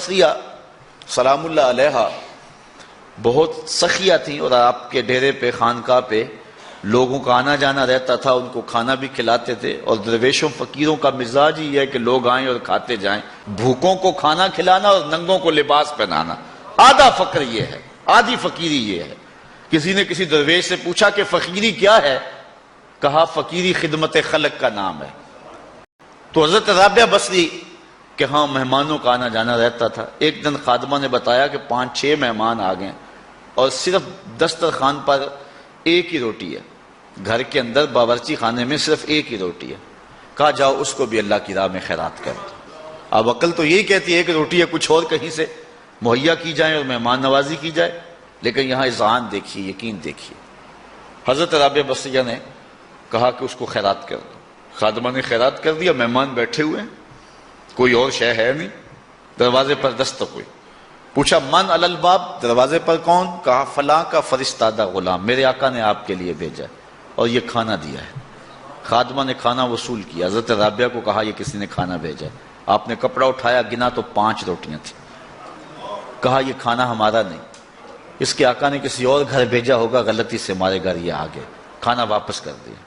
بصریہ سلام اللہ علیہا بہت سخیہ تھیں، اور آپ کے ڈیرے پہ خانقاہ پہ لوگوں کا آنا جانا رہتا تھا، ان کو کھانا بھی کھلاتے تھے. اور درویشوں فقیروں کا مزاج ہی ہے کہ لوگ آئیں اور کھاتے جائیں، بھوکوں کو کھانا کھلانا اور ننگوں کو لباس پہنانا. آدھا فقر یہ ہے، آدھی فقیری یہ ہے. کسی نے کسی درویش سے پوچھا کہ فقیری کیا ہے؟ کہا فقیری خدمت خلق کا نام ہے. تو حضرت رابعہ بصری کہ ہاں مہمانوں کا آنا جانا رہتا تھا. ایک دن خادمہ نے بتایا کہ 5-6 مہمان آ گئے اور صرف دسترخوان پر ایک ہی روٹی ہے، گھر کے اندر باورچی خانے میں صرف ایک ہی روٹی ہے. کہا جاؤ اس کو بھی اللہ کی راہ میں خیرات کر دو. اب عقل تو یہی کہتی ہے ایک روٹی ہے، کچھ اور کہیں سے مہیا کی جائے اور مہمان نوازی کی جائے، لیکن یہاں اذعان دیکھیے، یقین دیکھیے. حضرت رابعہ بصریہ نے کہا کہ اس کو خیرات کر دو. خادمہ نے خیرات کر دیا. مہمان بیٹھے ہوئے ہیں، کوئی اور شے ہے نہیں. دروازے پر دستک ہوئی. پوچھا من علی الباب، دروازے پر کون؟ کہا فلاں کا فرستادہ غلام، میرے آقا نے آپ کے لیے بھیجا اور یہ کھانا دیا ہے. خادمہ نے کھانا وصول کیا. حضرت رابعہ کو کہا یہ کسی نے کھانا بھیجا ہے. آپ نے کپڑا اٹھایا، گنا تو 5 روٹیاں تھیں. کہا یہ کھانا ہمارا نہیں، اس کے آقا نے کسی اور گھر بھیجا ہوگا، غلطی سے ہمارے گھر یہ آ گئے. کھانا واپس کر دیا.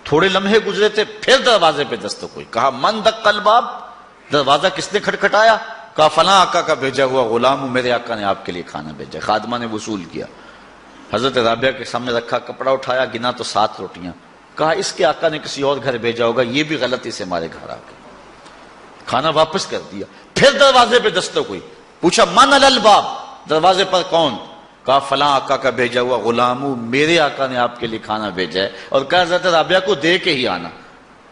تھوڑے لمحے گزرے تھے، پھر دروازے پہ دستک ہوئی. کہا من دق الباب، دروازہ کس نے کھٹکھٹایا؟ کہا فلاں آقا کا بھیجا ہوا غلام ہوں، میرے آقا نے آپ کے لیے کھانا بھیجا. خادمہ نے وصول کیا. حضرت رابعہ کے سامنے رکھا، کپڑا اٹھایا، گنا تو 7 روٹیاں. کہا اس کے آقا نے کسی اور گھر بھیجا ہوگا، یہ بھی غلطی سے ہمارے گھر آ گئے. کھانا واپس کر دیا. پھر دروازے پہ دستک ہوئی. پوچھا من علی الباب، دروازے پر کون؟ کہا فلاں آقا کا بھیجا ہوا غلام ہوں، میرے آقا نے آپ کے لیے کھانا بھیجا ہے، اور کہا حضرت رابعہ کو دے کے ہی آنا.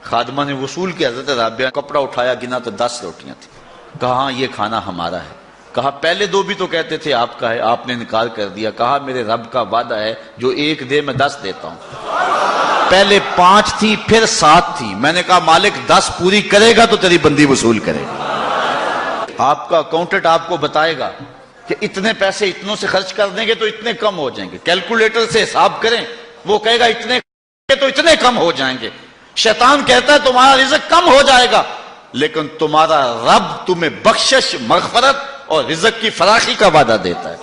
خادمہ نے وصول کیا. حضرت رابعہ کپڑا اٹھایا، گنا تو 10 روٹیاں تھیں. کہا ہاں یہ کھانا ہمارا ہے. کہا پہلے 2 بھی تو کہتے تھے آپ کا ہے، آپ نے انکار کر دیا. کہا میرے رب کا وعدہ ہے جو 1 دے میں 10 دیتا ہوں. پہلے 5 تھی، پھر 7 تھی. میں نے کہا مالک 10 پوری کرے گا تو تیری بندی وصول کرے گا. آپ کا اکاؤنٹنٹ آپ کو بتائے گا کہ اتنے پیسے اتنوں سے خرچ کر دیں گے تو اتنے کم ہو جائیں گے. کیلکولیٹر سے حساب کریں، وہ کہے گا اتنے تو اتنے کم ہو جائیں گے. شیطان کہتا ہے تمہارا رزق کم ہو جائے گا، لیکن تمہارا رب تمہیں بخشش، مغفرت اور رزق کی فراخی کا وعدہ دیتا ہے.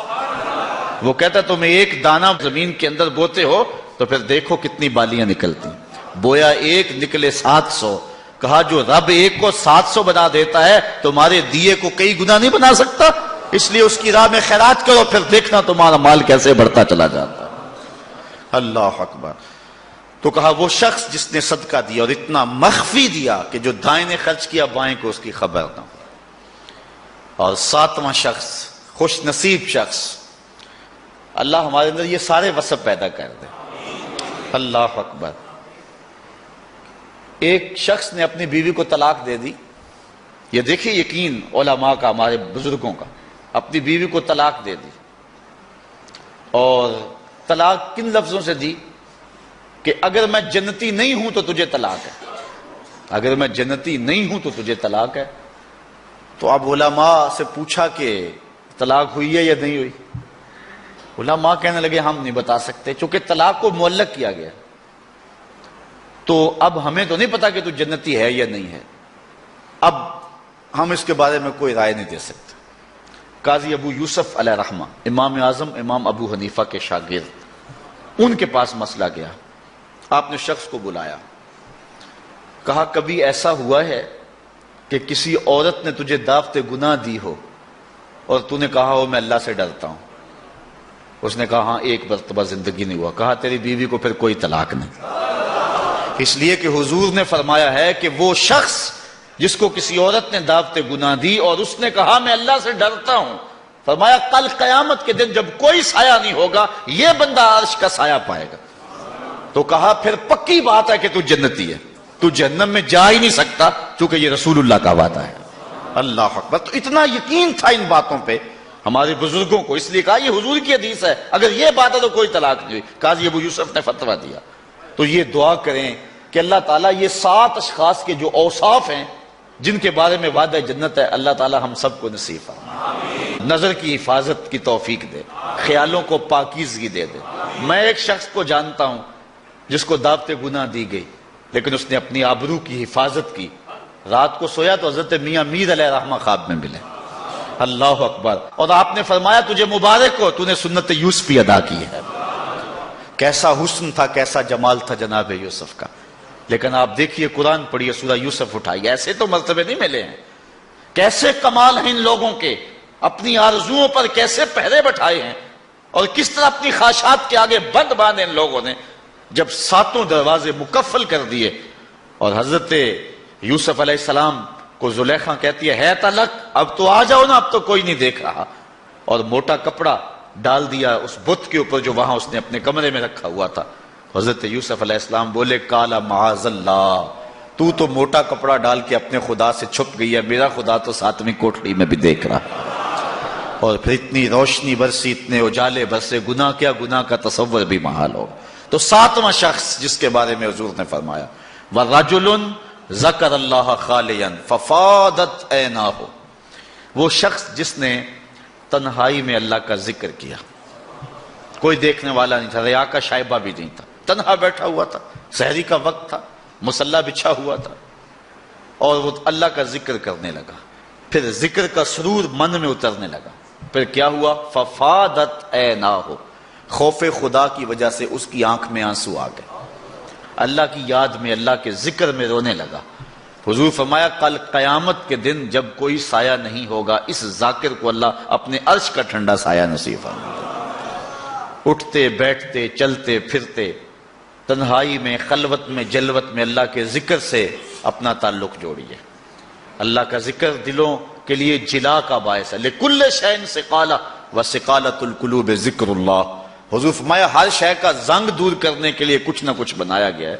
وہ کہتا ہے تمہیں 1 دانہ زمین کے اندر بوتے ہو تو پھر دیکھو کتنی بالیاں نکلتی. بویا 1 نکلے 700. کہا جو رب 1 کو 700 بنا دیتا ہے تمہارے دیے کو کئی گنا نہیں بنا سکتا. اس لیے اس کی راہ میں خیرات کرو، پھر دیکھنا تمہارا مال کیسے بڑھتا چلا جاتا. اللہ اکبر. تو کہا وہ شخص جس نے صدقہ دیا اور اتنا مخفی دیا کہ جو دائیں نے خرچ کیا بائیں کو اس کی خبر نہ ہو. اور 7واں شخص، خوش نصیب شخص، اللہ ہمارے اندر یہ سارے وصف پیدا کر دے. اللہ اکبر. ایک شخص نے اپنی بیوی کو طلاق دے دی. یہ دیکھیے یقین علماء کا، ہمارے بزرگوں کا. اپنی بیوی کو طلاق دے دی، اور طلاق کن لفظوں سے دی؟ کہ اگر میں جنتی نہیں ہوں تو تجھے طلاق ہے، اگر میں جنتی نہیں ہوں تو تجھے طلاق ہے. تو اب علماء سے پوچھا کہ طلاق ہوئی ہے یا نہیں ہوئی؟ علماء کہنے لگے ہم نہیں بتا سکتے، چونکہ طلاق کو معلق کیا گیا تو اب ہمیں تو نہیں پتا کہ تو جنتی ہے یا نہیں ہے. اب ہم اس کے بارے میں کوئی رائے نہیں دے سکتے. قاضی ابو یوسف علیہ رحمہ، امام اعظم امام ابو حنیفہ کے شاگرد، ان کے پاس مسئلہ گیا. آپ نے شخص کو بلایا، کہا کبھی ایسا ہوا ہے کہ کسی عورت نے تجھے دعوت گناہ دی ہو اور تو نے کہا ہو میں اللہ سے ڈرتا ہوں؟ اس نے کہا ہاں 1 مرتبہ زندگی نہیں ہوا. کہا تیری بیوی کو پھر کوئی طلاق نہیں، اس لیے کہ حضور نے فرمایا ہے کہ وہ شخص جس کو کسی عورت نے دعوت گناہ دی اور اس نے کہا میں اللہ سے ڈرتا ہوں، فرمایا کل قیامت کے دن جب کوئی سایہ نہیں ہوگا یہ بندہ عرش کا سایہ پائے گا. تو کہا پھر پکی بات ہے کہ تو جنتی ہے، تو جہنم میں جا ہی نہیں سکتا چونکہ یہ رسول اللہ کا وعدہ ہے. اللہ اکبر. تو اتنا یقین تھا ان باتوں پہ ہمارے بزرگوں کو، اس لیے کہا یہ حضور کی حدیث ہے، اگر یہ بات ہے تو کوئی طلاق نہیں ہوئی. قاضی ابو یوسف نے فتویٰ دیا. تو یہ دعا کریں کہ اللہ تعالیٰ یہ 7 اشخاص کے جو اوصاف ہیں جن کے بارے میں وعدہ جنت ہے، اللہ تعالیٰ ہم سب کو نصیب فرمائے. نظر کی حفاظت کی توفیق دے، خیالوں کو پاکیزگی دے دے. میں ایک شخص کو جانتا ہوں جس کو دعوت گناہ دی گئی، لیکن اس نے اپنی آبرو کی حفاظت کی. رات کو سویا تو حضرت میاں میر علیہ رحمہ خواب میں ملے. اللہ اکبر. اور آپ نے فرمایا تجھے مبارک ہو، تو نے سنت یوسفی ادا کی ہے. کیسا حسن تھا، کیسا جمال تھا جناب یوسف کا. لیکن آپ دیکھیے قرآن پڑھیے، سورہ یوسف اٹھائیے، ایسے تو مرتبے نہیں ملے ہیں. کیسے کمال ہیں ان لوگوں کے، اپنی آرزوؤں پر کیسے پہرے بٹھائے ہیں، اور کس طرح اپنی خواہشات کے آگے بند باندھے ان لوگوں نے. جب ساتوں دروازے مکفل کر دیے اور حضرت یوسف علیہ السلام کو زلیخا کہتی ہے تلک، اب تو آ جاؤ نا، اب تو کوئی نہیں دیکھ رہا، اور موٹا کپڑا ڈال دیا اس بت کے اوپر جو وہاں اس نے اپنے کمرے میں رکھا ہوا تھا. حضرت یوسف علیہ السلام بولے کالا معاذ اللہ، تو موٹا کپڑا ڈال کے اپنے خدا سے چھپ گئی ہے، میرا خدا تو ساتویں کوٹڑی میں بھی دیکھ رہا. اور پھر اتنی روشنی برسی، اتنے اجالے برسے، گناہ کیا، گناہ کا تصور بھی محال ہو. تو ساتواں شخص جس کے بارے میں حضور نے فرمایا وَرَجُلٌ ذَكَرَ اللَّهَ خَالِيًا فَفَاضَتْ عَيْنَاهُ، وہ شخص جس نے تنہائی میں اللہ کا ذکر کیا، کوئی دیکھنے والا نہیں تھا، ریا کا شائبہ بھی نہیں تھا، تنہا بیٹھا ہوا تھا، سحری کا وقت تھا، مصلی بچھا ہوا تھا، اور وہ اللہ کا ذکر کرنے لگا. پھر ذکر کا سرور من میں اترنے لگا. پھر کیا ہوا؟ فَفَاضَتْ عَيْنَاهُ، خوف خدا کی وجہ سے اس کی آنکھ میں آنسو آ گئے، اللہ کی یاد میں، اللہ کے ذکر میں رونے لگا. حضور فرمایا کل قیامت کے دن جب کوئی سایہ نہیں ہوگا، اس ذاکر کو اللہ اپنے عرش کا ٹھنڈا سایہ نصیب فرمائے. اٹھتے بیٹھتے چلتے پھرتے تنہائی میں، خلوت میں، جلوت میں اللہ کے ذکر سے اپنا تعلق جوڑیے. اللہ کا ذکر دلوں کے لیے جلا کا باعث ہے. لِكُلِّ شَيْءٍ سِقَالَةٌ وَسِقَالَةُ الْقُلُوبِ ذِكْرُ اللَّهِ. حضور فرمایا ہر شے کا زنگ دور کرنے کے لیے کچھ نہ کچھ بنایا گیا ہے.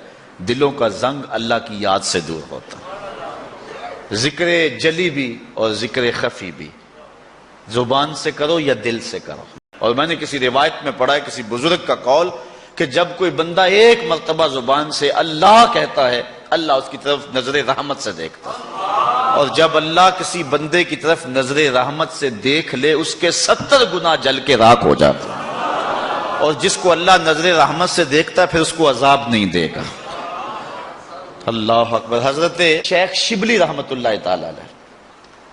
دلوں کا زنگ اللہ کی یاد سے دور ہوتا ہے. ذکر جلی بھی اور ذکر خفی بھی، زبان سے کرو یا دل سے کرو. اور میں نے کسی روایت میں پڑھا ہے، کسی بزرگ کا قول، کہ جب کوئی بندہ ایک مرتبہ زبان سے اللہ کہتا ہے، اللہ اس کی طرف نظر رحمت سے دیکھتا ہے. اور جب اللہ کسی بندے کی طرف نظر رحمت سے دیکھ لے، اس کے 70 گناہ جل کے راکھ ہو جاتے ہیں. اور جس کو اللہ نظر رحمت سے دیکھتا ہے پھر اس کو عذاب نہیں دے گا. اللہ اکبر. حضرت شیخ شبلی رحمت اللہ تعالی علیہ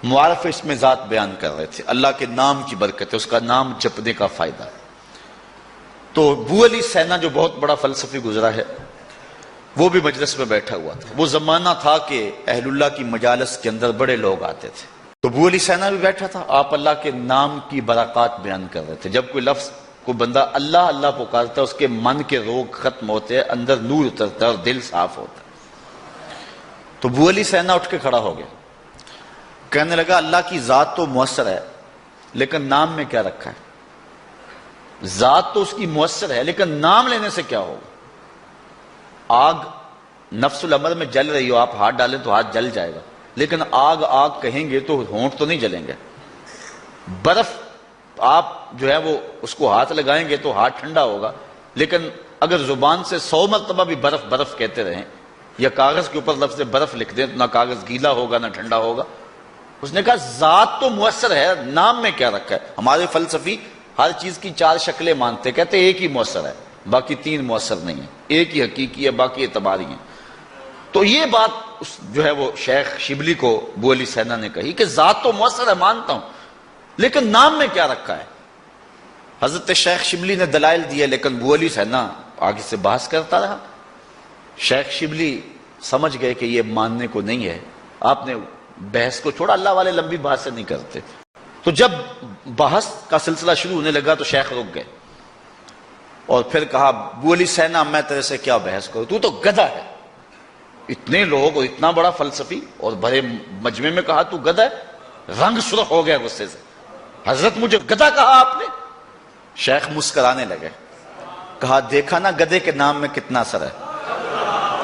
معارف اس میں ذات بیان کر رہے تھے. اللہ کے نام کی برکت ہے، اس کا نام جپنے کا فائدہ ہے. تو ابو علی سینا جو بہت بڑا فلسفی گزرا ہے، وہ بھی مجلس میں بیٹھا ہوا تھا. وہ زمانہ تھا کہ اہل اللہ کی مجالس کے اندر بڑے لوگ آتے تھے. تو ابو علی سینا بھی بیٹھا تھا. آپ اللہ کے نام کی برکات بیان کر رہے تھے. جب کوئی لفظ کو بندہ اللہ اللہ پکارتا ہے، اس کے من کے روگ ختم ہوتے ہیں، اندر نور اترتا ہے اور دل صاف ہوتا ہے. تو ابو علی سینا اٹھ کے کھڑا ہو گیا، کہنے لگا اللہ کی ذات تو مؤثر ہے، لیکن نام میں کیا رکھا ہے؟ ذات تو اس کی مؤثر ہے، لیکن نام لینے سے کیا ہوگا؟ آگ نفس الامر میں جل رہی ہو، آپ ہاتھ ڈالیں تو ہاتھ جل جائے گا، لیکن آگ آگ کہیں گے تو ہونٹ تو نہیں جلیں گے. برف آپ جو ہے وہ اس کو ہاتھ لگائیں گے تو ہاتھ ٹھنڈا ہوگا، لیکن اگر زبان سے 100 مرتبہ بھی برف برف کہتے رہیں، یا کاغذ کے اوپر لفظ برف لکھ دیں، تو نہ کاغذ گیلا ہوگا نہ ٹھنڈا ہوگا. اس نے کہا ذات تو مؤثر ہے، نام میں کیا رکھا ہے؟ ہمارے فلسفی ہر چیز کی 4 شکلیں مانتے، کہتے ایک ہی مؤثر ہے، باقی 3 مؤثر نہیں ہے، ایک ہی حقیقی ہے، باقی اعتباری ہیں. تو یہ بات جو ہے وہ شیخ شبلی کو ابو علی سینا نے کہی کہ ذات تو مؤثر ہے، مانتا ہوں، لیکن نام میں کیا رکھا ہے؟ حضرت شیخ شبلی نے دلائل دیے، لیکن ابو علی سینا آگے سے بحث کرتا رہا. شیخ شبلی سمجھ گئے کہ یہ ماننے کو نہیں ہے. آپ نے بحث کو چھوڑا، اللہ والے لمبی بحث سے نہیں کرتے. تو جب بحث کا سلسلہ شروع ہونے لگا تو شیخ رک گئے اور پھر کہا ابو علی سینا میں تیرے سے کیا بحث کروں، تو گدھا ہے. اتنے لوگ اور اتنا بڑا فلسفی اور بڑے مجمع میں کہا تو گدھا ہے. رنگ سرخ ہو گیا غصے سے. حضرت مجھے گدھا کہا آپ نے؟ شیخ مسکرانے لگے، کہا دیکھا نا گدھے کے نام میں کتنا اثر ہے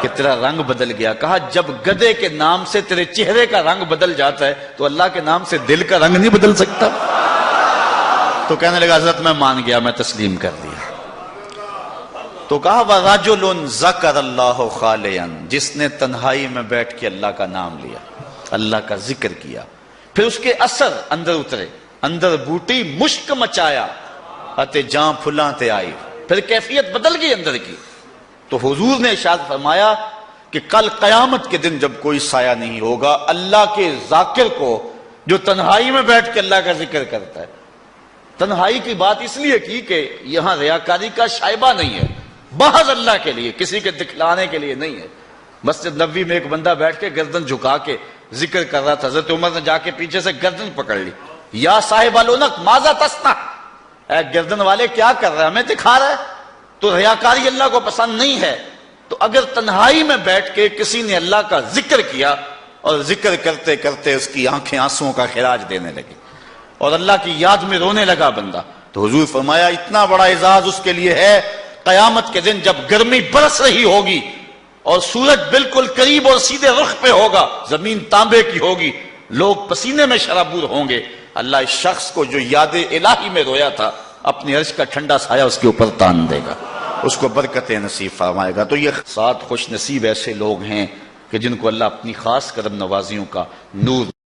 کہ تیرا رنگ بدل گیا. کہا جب گدھے کے نام سے تیرے چہرے کا رنگ بدل جاتا ہے تو اللہ کے نام سے دل کا رنگ نہیں بدل سکتا. تو کہنے لگا حضرت میں مان گیا، میں تسلیم کر دیا. تو کہا وَرَجُلٌ ذَكَرَ اللَّهُ خَالِيًا، جس نے تنہائی میں بیٹھ کے اللہ کا نام لیا، اللہ کا ذکر کیا، پھر اس کے اثر اندر اترے، اندر بوٹی مشک مچایا اتے جاں پھلاں تے آئی، پھر کیفیت بدل گئی اندر کی. تو حضور نے ارشاد فرمایا کہ کل قیامت کے دن جب کوئی سایہ نہیں ہوگا، اللہ کے ذاکر کو جو تنہائی میں بیٹھ کے اللہ کا ذکر کرتا ہے۔ تنہائی کی بات اس لیے کی کہ یہاں ریاکاری کا شائبہ نہیں ہے، محض اللہ کے لیے، کسی کے دکھلانے کے لیے نہیں ہے۔ مسجد نبوی میں ایک بندہ بیٹھ کے گردن جھکا کے ذکر کر رہا تھا، حضرت عمر نے جا کے پیچھے سے گردن پکڑ لی، یا صاحب العنق ماذا تصنع، اے گردن والے کیا کر رہا ہے، ہمیں دکھا رہا ہے۔ تو ریاکاری اللہ کو پسند نہیں ہے۔ تو اگر تنہائی میں بیٹھ کے کسی نے اللہ کا ذکر کیا اور ذکر کرتے کرتے اس کی آنکھیں آنسوؤں کا خراج دینے لگی اور اللہ کی یاد میں رونے لگا بندہ، تو حضور فرمایا اتنا بڑا اعزاز اس کے لیے ہے، قیامت کے دن جب گرمی برس رہی ہوگی اور سورج بالکل قریب اور سیدھے رخ پہ ہوگا، زمین تانبے کی ہوگی، لوگ پسینے میں شرابور ہوں گے، اللہ اس شخص کو جو یاد الہی میں رویا تھا اپنی عرش کا ٹھنڈا سایہ اس کے اوپر تان دے گا، اس کو برکت نصیب فرمائے گا۔ تو یہ 7 خوش نصیب ایسے لوگ ہیں کہ جن کو اللہ اپنی خاص کرم نوازیوں کا نور